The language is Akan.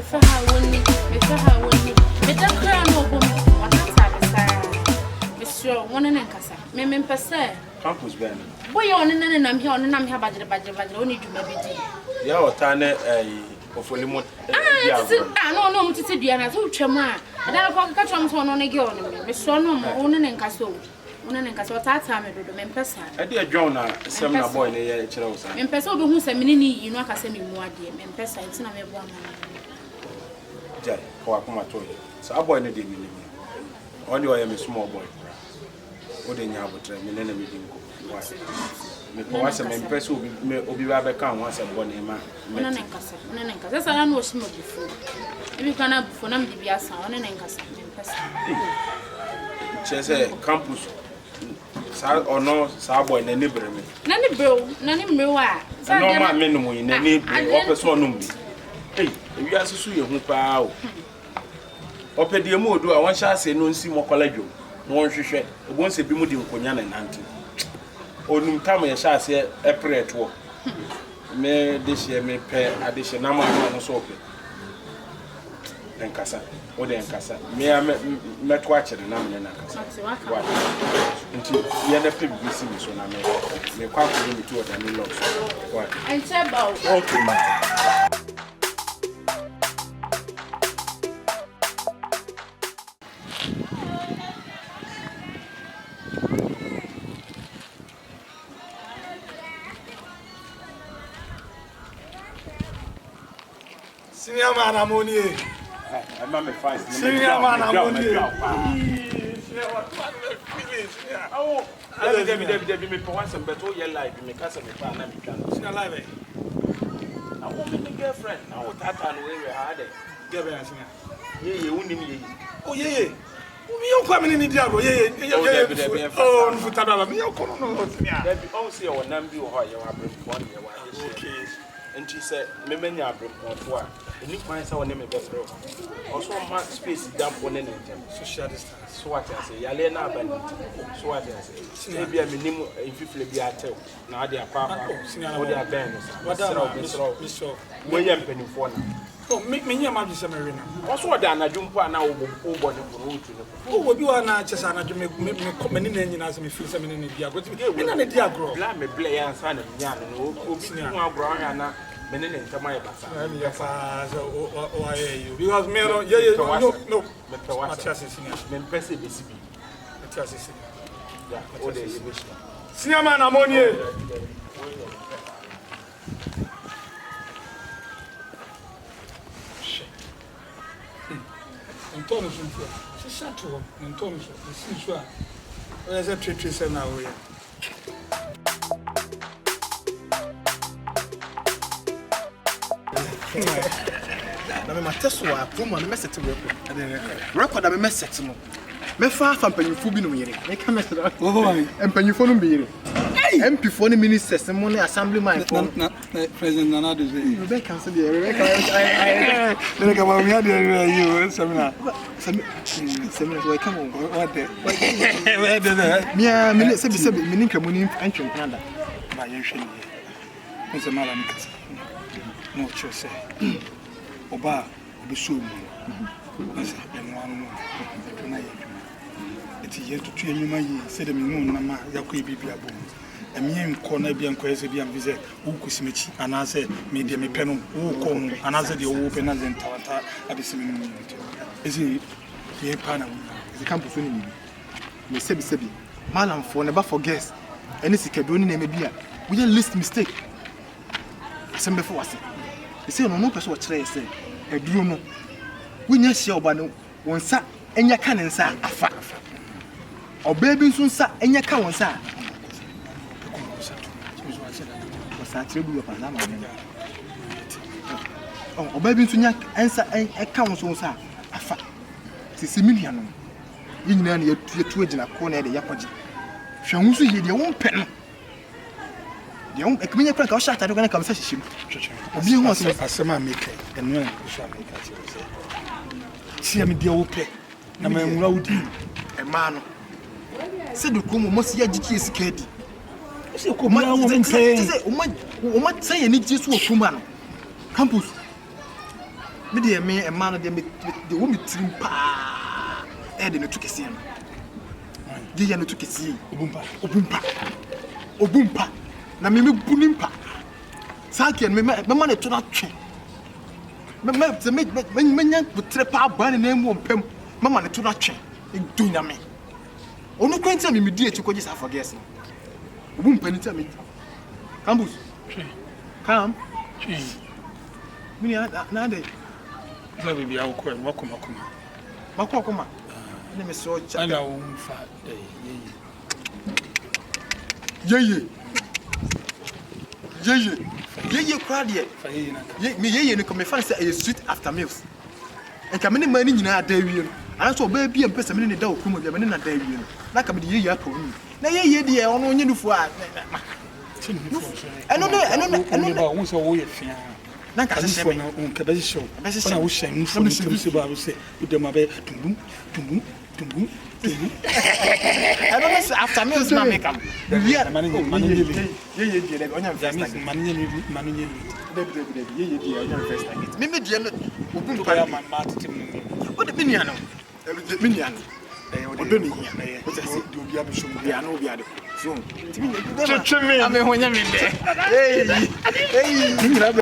for her when me don't cry no woman. What Mr. One and Cassa, Memon Passa. Campus Ben. Boy, on and I'm here on and I'm here budget, only to maybe. Yeah, or Tane, of Limot. No, to see Diana, who chama. And I'll catch on again. Miss Sonum, one and Casso. One and Casso, that time I do the Mempesa. I dear Jonah, seminar boy in the Cherosa. Mempesa, who's a mini, you know, I send me more dear. Mempesa, it's not a woman. Jay, or Akuma told you. So a boy in the day. Only I am a small boy. What in your house, and then we didn't go. Once a Mempesa will be rather come once a bonny man. That's I know some before. If you cannot for them to be a sound and Cassa. Chese campus or no sabo in any breme. Nanny bro, No man minimum in any person. Hey, if you are so sweet, who pow. Open the mood, I want to say no see more college. No one should share. Once a bimudi in Konyan and Auntie. Or no time I shall say a prayer to work. May this year may pay additional number of soap. And Cassa, or then Cassa. May I met watch and I'm in a Cassa. Until the other people see me, so I may quite bring me to what I mean. What? I said about okay, man. Senior man, I'm on you. I'm a fine. Senior man, I'm on you. Oh, I didn't me for once and better your life. You make us a fan. I'm alive. I want me girlfriend. Now that time we had it. Give me a singer. Yeah, you wouldn't me. Oh, yeah. You coming in the diablo, yeah. Oh, for Tababa, you come on. See our number or you have been 1 year. Okay. And she said, Memenia or four. And you find someone named Bethro. Also, much space dump one in them. Social distance. So what I say, Yalena Bennett. So what I say. Maybe a minimum if you flip the atel. Now they are papa, or they are banners. What are Mr. William Penny for now? Oh, make me your magic marina. Also, what I jump now over the road. Oh, you are not just an adjustment. Many men as me feel something in the diagram. We don't need diagram. Let me play and sign a young and brown and many in Tamaya Bassa. Why are you? Because Mero, no, Mempesi BCB. Yeah, all the wish. Senior man, I'm on you. Antonio, she shut to him. Antonio, the sister. Where's a treatise now? Na me mateso a promo na message record am message no me fa mpanyufo bi no yere me ka message mpanyufo no bi yere MP for the ministers and money assemblyman for President Nana do say you be cancel the Rebecca I come on we had you seminar we come on what the where the me me say me nin kramuni antwen Canada ba yen hwe ni se mala ni kasa no chose oba obi so mu na se enu anu no na ye eti ye tutu enyuma yi se de me mu na ma yakọ bibia bom emien ko na bia nko ese bia mbize wo kusimechi anase me de me penu wo ko anase de wo pe na zentawata abisimi mu ezi ye pa na ezi campus ni mi me sebi malam for never forget any sikadoni na me bia we just list mistake asembe for wase ese no person kire ese eduro no wonya hia oba no wonsa enya ka ne nsa afa oba bi nso nsa enya ka wonsa sa tribu yo pa na ma oh oba bi nso nya ensa eka wonso nsa afa sisi milia no yinyina na yetu agina ko na de yakoje hwanwu so ye de won pe no de won ekmenya kra ka o shata do kana ka msa hihim obi hu so asema make enu en so make ti am de wo pe na ma nwura wudi e ma no se de ko mo si agiki esikadi se ko ma wo mpe o ma say ni jesu o kuma no campus me de me e ma no de me de wo me tirim pa e de no to kese no ye ya no to kese obumpa na me bunimpa sakian me ma na to na twe me nya butre pa ban na mu ompam mama na to na twe do na me onu kwenta me di echi ko gisa forget no obumpa ni ta me campus come mini na de za bi ya ko makoma ne me so cha ana wo fa yeye crowd here fa yeye na me yeye no come fan say a sweet after meals en ka me ne mani nyina da wie no an so ba bia mpesa me ne da okuma bia me ne na da wie no na ka me de yeye ato ni na yeye de ono onye nufu a eno ba wo so wo ye fia na ka se me on ka ba show na wo shen so se ba wo se de ma be tumbum I don't know after meals na make am. Yeah, mani yeah, onya first target. mani Onya first target. Me dia no obun pa ya pa. man ma tetem no. O de minia no. Minia no. O de ni hia. O se di obi abisho mu Bia no bia de. So, Cheme. Ame honya me de. Hey. Ni na be